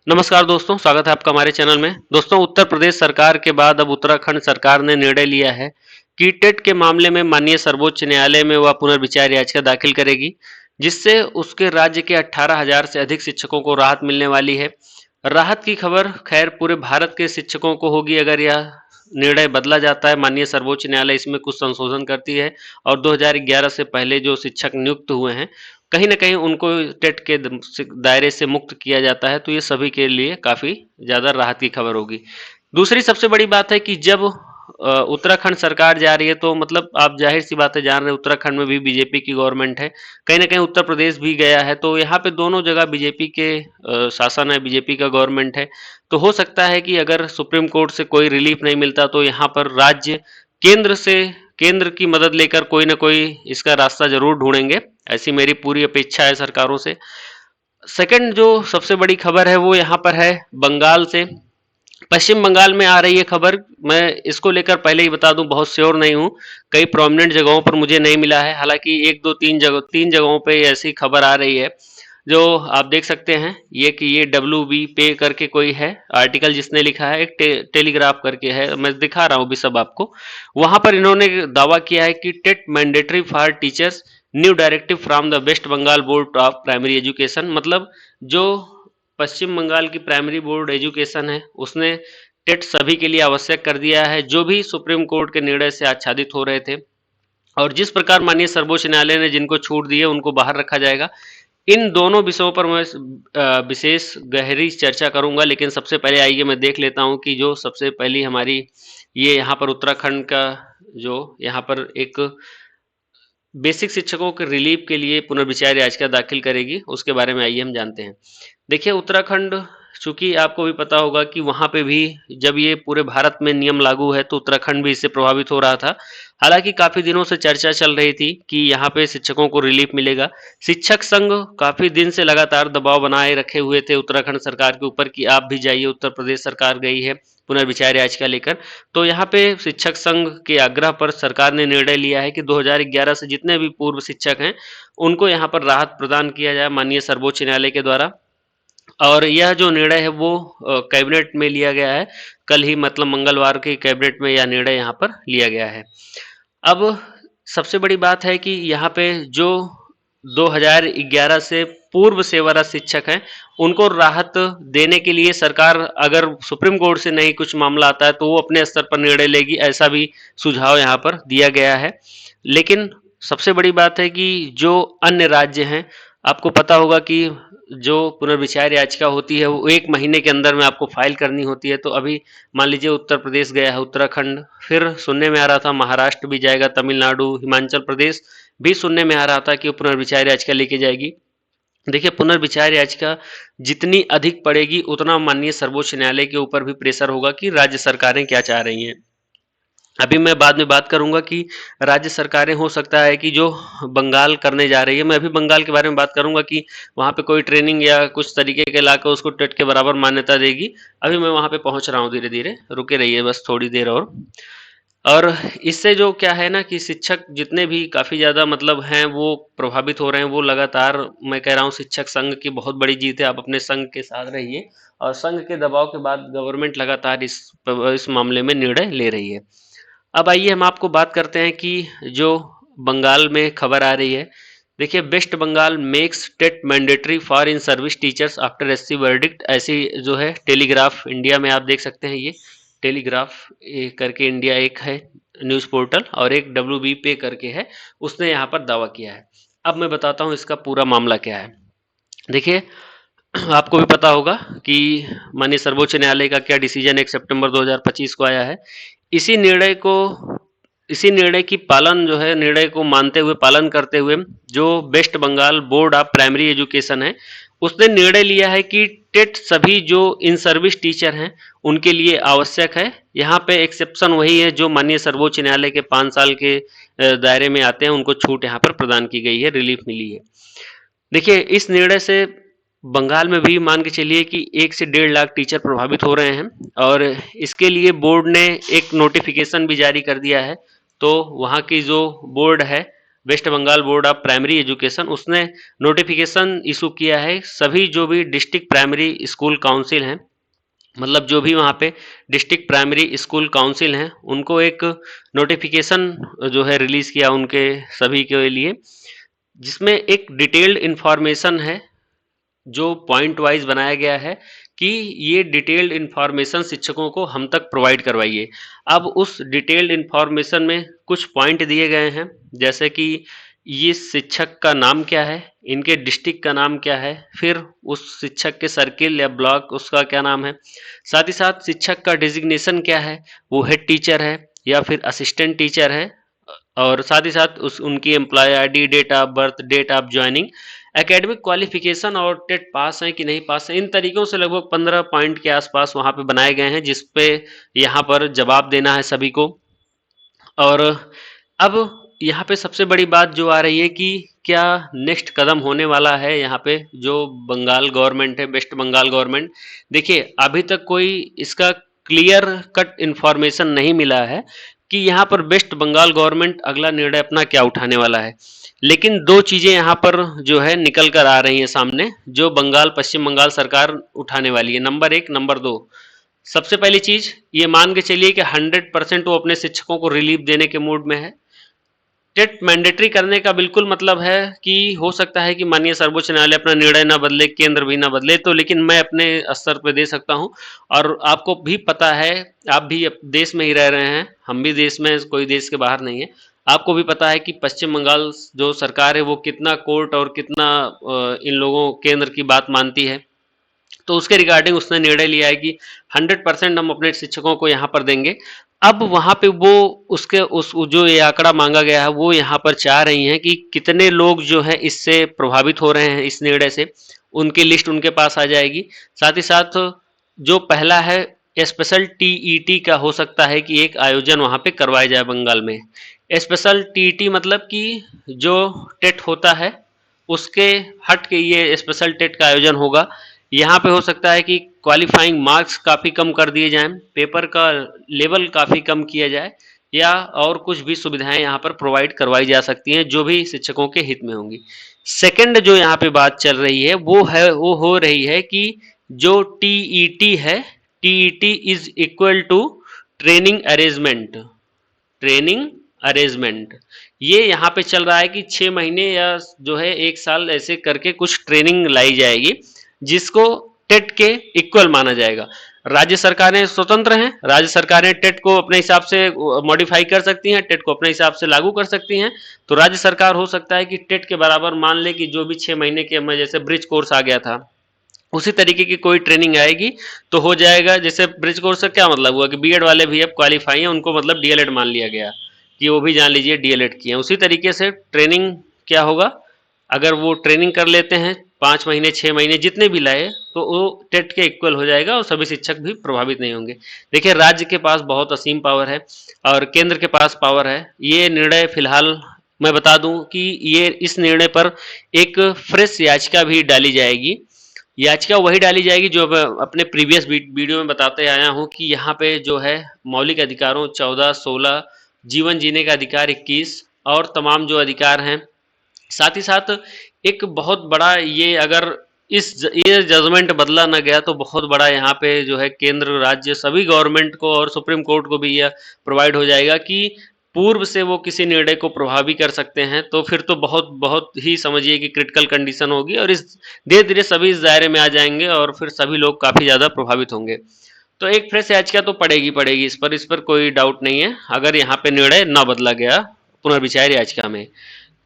नमस्कार दोस्तों, स्वागत है आपका हमारे चैनल में। दोस्तों, उत्तर प्रदेश सरकार के बाद अब उत्तराखंड सरकार ने निर्णय लिया है कि टेट के मामले में माननीय सर्वोच्च न्यायालय में वह पुनर्विचार याचिका दाखिल करेगी, जिससे उसके राज्य के 18,000 से अधिक शिक्षकों को राहत मिलने वाली है। राहत की खबर खैर पूरे भारत के शिक्षकों को होगी अगर यह निर्णय बदला जाता है। माननीय सर्वोच्च न्यायालय इसमें कुछ संशोधन करती है और 2011 से पहले जो शिक्षक नियुक्त हुए हैं, कहीं न कहीं उनको टेट के दायरे से मुक्त किया जाता है, तो ये सभी के लिए काफ़ी ज़्यादा राहत की खबर होगी। दूसरी सबसे बड़ी बात है कि जब उत्तराखंड सरकार जा रही है तो मतलब आप ज़ाहिर-सी बात है जान रहे हैं उत्तराखंड में भी बीजेपी की गवर्नमेंट है। कहीं न कहीं उत्तर प्रदेश भी गया है, तो यहाँ पे दोनों जगह बीजेपी के शासन है, बीजेपी का गवर्नमेंट है। तो हो सकता है कि अगर सुप्रीम कोर्ट से कोई रिलीफ नहीं मिलता तो यहाँ पर राज्य केंद्र से केंद्र की मदद लेकर कोई ना कोई इसका रास्ता ज़रूर ढूँढेंगे, ऐसी मेरी पूरी अपेक्षा है सरकारों से। सेकंड जो सबसे बड़ी खबर है वो यहाँ पर है बंगाल से। पश्चिम बंगाल में आ रही है खबर, मैं इसको लेकर पहले ही बता दूं बहुत श्योर नहीं हूं, कई प्रोमिनेंट जगहों पर मुझे नहीं मिला है, हालांकि एक दो तीन जगहों पे ऐसी खबर आ रही है जो आप देख सकते हैं। ये कि ये डब्ल्यू बी पे करके कोई है आर्टिकल जिसने लिखा है, एक टेलीग्राफ करके है, मैं दिखा रहा हूँ अभी सब आपको। वहां पर इन्होंने दावा किया है कि TET mandatory for teachers, new directive from the West Bengal board of primary education. मतलब जो पश्चिम बंगाल की प्राइमरी बोर्ड एजुकेशन है उसने टेट सभी के लिए आवश्यक कर दिया है, जो भी सुप्रीम कोर्ट के निर्णय से आच्छादित हो रहे थे। और जिस प्रकार माननीय सर्वोच्च न्यायालय ने जिनको छूट दी है उनको बाहर रखा जाएगा। इन दोनों विषयों पर मैं विशेष गहरी चर्चा करूंगा, लेकिन सबसे पहले आइए मैं देख लेता हूं कि जो सबसे पहली हमारी ये यहाँ पर उत्तराखंड का जो यहाँ पर एक बेसिक शिक्षकों के रिलीफ के लिए पुनर्विचार याचिका दाखिल करेगी, उसके बारे में आइए हम जानते हैं। देखिए उत्तराखंड, चूंकि आपको भी पता होगा कि वहाँ पे भी जब ये पूरे भारत में नियम लागू है तो उत्तराखंड भी इससे प्रभावित हो रहा था। हालांकि काफ़ी दिनों से चर्चा चल रही थी कि यहाँ पे शिक्षकों को रिलीफ मिलेगा। शिक्षक संघ काफ़ी दिन से लगातार दबाव बनाए रखे हुए थे उत्तराखंड सरकार के ऊपर कि आप भी जाइए, उत्तर प्रदेश सरकार गई है पुनर्विचार याचिका लेकर। तो यहाँ पे शिक्षक संघ के आग्रह पर सरकार ने निर्णय लिया है कि 2011 से जितने भी पूर्व शिक्षक हैं उनको यहाँ पर राहत प्रदान किया जाए माननीय सर्वोच्च न्यायालय के द्वारा। और यह जो निर्णय है वो कैबिनेट में लिया गया है, कल ही मतलब मंगलवार के कैबिनेट में यह निर्णय यहाँ पर लिया गया है। अब सबसे बड़ी बात है कि यहाँ पे जो 2011 से पूर्व सेवारत शिक्षक हैं उनको राहत देने के लिए सरकार अगर सुप्रीम कोर्ट से नहीं कुछ मामला आता है तो वो अपने स्तर पर निर्णय लेगी, ऐसा भी सुझाव यहाँ पर दिया गया है। लेकिन सबसे बड़ी बात है कि जो अन्य राज्य हैं, आपको पता होगा कि जो पुनर्विचार याचिका होती है वो 1 महीने के अंदर में आपको फाइल करनी होती है। तो अभी मान लीजिए उत्तर प्रदेश गया है, उत्तराखंड, फिर सुनने में आ रहा था महाराष्ट्र भी जाएगा, तमिलनाडु, हिमाचल प्रदेश भी सुनने में आ रहा था कि वो पुनर्विचार याचिका लेके जाएगी। देखिए पुनर्विचार याचिका जितनी अधिक पड़ेगी उतना माननीय सर्वोच्च न्यायालय के ऊपर भी प्रेशर होगा कि राज्य सरकारें क्या चाह रही हैं। अभी मैं बाद में बात करूंगा कि राज्य सरकारें हो सकता है कि जो बंगाल करने जा रही है, मैं अभी बंगाल के बारे में बात करूंगा कि वहाँ पे कोई ट्रेनिंग या कुछ तरीके के लाकर उसको टेट के बराबर मान्यता देगी। अभी मैं वहाँ पे पहुँच रहा हूँ धीरे धीरे, रुके रहिए बस थोड़ी देर और इससे जो क्या है ना कि शिक्षक जितने भी काफ़ी ज़्यादा मतलब हैं वो प्रभावित हो रहे हैं। वो लगातार, मैं कह रहा हूँ शिक्षक संघ की बहुत बड़ी जीत है, आप अपने संघ के साथ रहिए। और संघ के दबाव के बाद गवर्नमेंट लगातार इस मामले में निर्णय ले रही है। अब आइए हम आपको बात करते हैं कि जो बंगाल में खबर आ रही है। देखिए West Bengal makes TET mandatory for in service teachers after SC verdict, ऐसी जो है टेलीग्राफ इंडिया में आप देख सकते हैं, ये टेलीग्राफ करके इंडिया एक है न्यूज़ पोर्टल और एक डब्ल्यू बी पे करके है, उसने यहाँ पर दावा किया है। अब मैं बताता हूँ इसका पूरा मामला क्या है। देखिए आपको भी पता होगा कि माननीय सर्वोच्च न्यायालय का क्या डिसीजन 1 सितंबर 2025 को आया है। इसी निर्णय को इसी निर्णय की पालन जो है, निर्णय को मानते हुए पालन करते हुए जो West Bengal board of primary education है उसने निर्णय लिया है कि टेट सभी जो इन सर्विस टीचर हैं उनके लिए आवश्यक है। यहाँ पे एक्सेप्शन वही है जो माननीय सर्वोच्च न्यायालय के 5 साल के दायरे में आते हैं, उनको छूट यहाँ पर प्रदान की गई है, रिलीफ मिली है। देखिए इस निर्णय से बंगाल में भी मान के चलिए कि 1 से 1.5 लाख टीचर प्रभावित हो रहे हैं और इसके लिए बोर्ड ने एक नोटिफिकेशन भी जारी कर दिया है। तो वहाँ की जो बोर्ड है, West Bengal board of primary education, उसने नोटिफिकेशन इशू किया है सभी जो भी डिस्ट्रिक्ट प्राइमरी स्कूल काउंसिल हैं, मतलब जो भी वहाँ पे डिस्ट्रिक्ट प्राइमरी स्कूल काउंसिल हैं, उनको एक नोटिफिकेशन जो है रिलीज किया उनके सभी के लिए, जिसमें एक डिटेल्ड इंफॉर्मेशन है जो पॉइंट वाइज बनाया गया है कि ये डिटेल्ड इंफॉर्मेशन शिक्षकों को हम तक प्रोवाइड करवाइए। अब उस डिटेल्ड इंफॉर्मेशन में कुछ पॉइंट दिए गए हैं, जैसे कि ये शिक्षक का नाम क्या है, इनके डिस्ट्रिक्ट का नाम क्या है, फिर उस शिक्षक के सर्किल या ब्लॉक उसका क्या नाम है, साथ ही साथ शिक्षक का डिजिग्नेशन क्या है, वो हेड टीचर है या फिर असिस्टेंट टीचर है, और साथ ही साथ उस उनकी employ ID, date of birth, date of joining, academic qualification और टेट पास हैं कि नहीं पास हैं। इन तरीकों से लगभग 15 पॉइंट के आसपास वहाँ पे बनाए गए हैं, जिस पे यहाँ पर जवाब देना है सभी को। और अब यहाँ पे सबसे बड़ी बात जो आ रही है कि क्या नेक्स्ट कदम होने वाला है यहाँ पे जो बंगाल गवर्नमेंट है, वेस्ट बंगाल गवर्नमेंट। देखिए अभी तक कोई इसका क्लियर कट इन्फॉर्मेशन नहीं मिला है कि यहाँ पर वेस्ट बंगाल गवर्नमेंट अगला निर्णय अपना क्या उठाने वाला है, लेकिन दो चीज़ें यहाँ पर जो है निकल कर आ रही हैं सामने, जो बंगाल पश्चिम बंगाल सरकार उठाने वाली है। नंबर एक, नंबर दो, सबसे पहली चीज ये मान के चलिए कि 100% वो अपने शिक्षकों को रिलीफ देने के मूड में है। टेट मैंडेटरी करने का बिल्कुल मतलब है कि हो सकता है कि माननीय सर्वोच्च न्यायालय अपना निर्णय ना बदले, केंद्र भी ना बदले, तो लेकिन मैं अपने स्तर पे दे सकता हूँ। और आपको भी पता है, आप भी देश में ही रह रहे हैं, हम भी देश में, कोई देश के बाहर नहीं है। आपको भी पता है कि पश्चिम बंगाल जो सरकार है वो कितना कोर्ट और कितना इन लोगों केंद्र की बात मानती है। तो उसके रिगार्डिंग उसने निर्णय लिया है कि 100% हम अपने शिक्षकों को यहाँ पर देंगे। अब वहाँ पे वो उसके उस जो ये आंकड़ा मांगा गया है वो यहाँ पर चाह रही हैं कि कितने लोग जो है इससे प्रभावित हो रहे हैं इस निर्णय से, उनकी लिस्ट उनके पास आ जाएगी। साथ ही साथ जो पहला है स्पेशल टीईटी का, हो सकता है कि एक आयोजन वहाँ पे करवाया जाए बंगाल में। स्पेशल टीईटी मतलब कि जो टेट होता है उसके हट के ये स्पेशल टेट का आयोजन होगा। यहाँ पे हो सकता है कि क्वालिफाइंग मार्क्स काफ़ी कम कर दिए जाएं, पेपर का लेवल काफ़ी कम किया जाए, या और कुछ भी सुविधाएं यहाँ पर प्रोवाइड करवाई जा सकती हैं जो भी शिक्षकों के हित में होंगी। सेकंड जो यहाँ पे बात चल रही है वो हो रही है कि जो टीईटी है, TET is equal to training arrangement, training arrangement. ये यहाँ पे चल रहा है कि 6 महीने या जो है 1 साल ऐसे करके कुछ ट्रेनिंग लाई जाएगी, जिसको टेट के इक्वल माना जाएगा। राज्य सरकारें स्वतंत्र हैं, राज्य सरकारें टेट को अपने हिसाब से मॉडिफाई कर सकती हैं, टेट को अपने हिसाब से लागू कर सकती हैं। तो राज्य सरकार हो सकता है कि टेट के बराबर मान ले कि जो भी 6 महीने के में जैसे ब्रिज कोर्स आ गया था उसी तरीके की कोई ट्रेनिंग आएगी तो हो जाएगा। जैसे ब्रिज कोर्स का क्या मतलब हुआ कि बीएड वाले भी अब क्वालिफाई हैं, उनको मतलब डीएलएड मान लिया गया कि वो भी जान लीजिए डीएलएड किए हैं। उसी तरीके से ट्रेनिंग क्या होगा, अगर वो ट्रेनिंग कर लेते हैं 5 महीने 6 महीने जितने भी लाए तो वो टेट के इक्वल हो जाएगा और सभी शिक्षक भी प्रभावित नहीं होंगे। देखिए राज्य के पास बहुत असीम पावर है और केंद्र के पास पावर है। ये निर्णय फिलहाल मैं बता दूं कि ये इस निर्णय पर एक फ्रेश याचिका भी डाली जाएगी। याचिका वही डाली जाएगी जो अपने प्रीवियस वीडियो में बताते आया हूँ कि यहाँ पे जो है मौलिक अधिकारों 14, 16, जीवन जीने का अधिकार 21 और तमाम जो अधिकार हैं। साथ ही साथ एक बहुत बड़ा ये अगर ये जजमेंट बदला ना गया तो बहुत बड़ा यहाँ पे जो है केंद्र राज्य सभी गवर्नमेंट को और सुप्रीम कोर्ट को भी यह प्रोवाइड हो जाएगा कि पूर्व से वो किसी निर्णय को प्रभावी कर सकते हैं। तो फिर तो बहुत बहुत ही समझिए कि क्रिटिकल कंडीशन होगी और इस धीरे धीरे सभी इस दायरे में आ जाएंगे और फिर सभी लोग काफ़ी ज़्यादा प्रभावित होंगे। तो एक फ्रेश याचिका तो पड़ेगी इस पर कोई डाउट नहीं है अगर यहाँ पे निर्णय ना बदला गया पुनर्विचार याचिका में।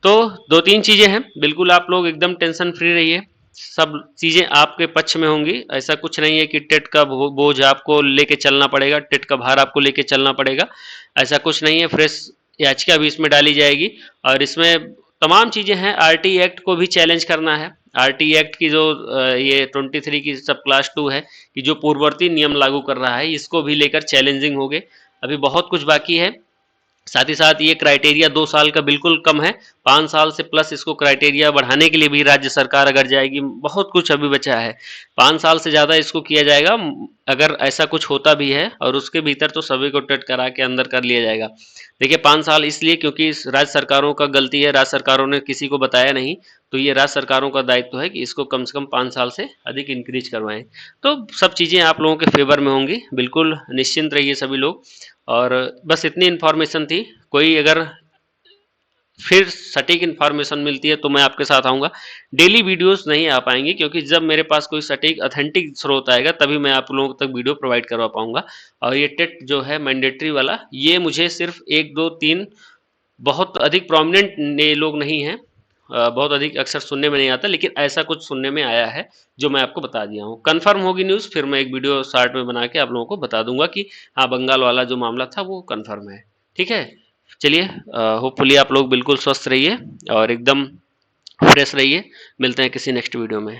तो 2-3 चीज़ें हैं, बिल्कुल आप लोग एकदम टेंशन फ्री रहिए, सब चीज़ें आपके पक्ष में होंगी। ऐसा कुछ नहीं है कि टेट का बोझ आपको लेके चलना पड़ेगा, टेट का भार आपको लेके चलना पड़ेगा, ऐसा कुछ नहीं है। फ्रेश याचिका भी इसमें डाली जाएगी और इसमें तमाम चीज़ें हैं। आरटी एक्ट को भी चैलेंज करना है। आरटी एक्ट की जो ये 23 की सब क्लास 2 है कि जो पूर्ववर्ती नियम लागू कर रहा है, इसको भी लेकर चैलेंजिंग होंगे। अभी बहुत कुछ बाकी है। साथ ही साथ ये क्राइटेरिया 2 साल का बिल्कुल कम है, 5 साल से प्लस इसको क्राइटेरिया बढ़ाने के लिए भी राज्य सरकार अगर जाएगी, बहुत कुछ अभी बचा है। 5 साल से ज़्यादा इसको किया जाएगा, अगर ऐसा कुछ होता भी है, और उसके भीतर तो सभी को टेट करा के अंदर कर लिया जाएगा। देखिए 5 साल इसलिए क्योंकि राज्य सरकारों का गलती है, राज्य सरकारों ने किसी को बताया नहीं, तो ये राज्य सरकारों का दायित्व है कि इसको कम से कम 5 साल से अधिक इंक्रीज करवाएं। तो सब चीज़ें आप लोगों के फेवर में होंगी, बिल्कुल निश्चिंत रहिए सभी लोग। और बस इतनी इन्फॉर्मेशन थी। कोई अगर फिर सटीक इन्फॉर्मेशन मिलती है तो मैं आपके साथ आऊँगा। डेली वीडियोस नहीं आ पाएंगी, क्योंकि जब मेरे पास कोई सटीक ऑथेंटिक स्रोत आएगा तभी मैं आप लोगों तक वीडियो प्रोवाइड करवा पाऊँगा। और ये टेट जो है मैंडेटरी वाला, ये मुझे सिर्फ 1, 2, 3 बहुत अधिक प्रोमिनेंट लोग नहीं हैं, बहुत अधिक अक्सर सुनने में नहीं आता, लेकिन ऐसा कुछ सुनने में आया है जो मैं आपको बता दिया हूँ। कन्फर्म होगी न्यूज़ फिर मैं एक वीडियो शॉर्ट में बना के आप लोगों को बता दूंगा कि हाँ, बंगाल वाला जो मामला था वो कन्फर्म है। ठीक है, चलिए, होपफुली आप लोग बिल्कुल स्वस्थ रहिए और एकदम फ्रेश रहिए। मिलते हैं किसी नेक्स्ट वीडियो में।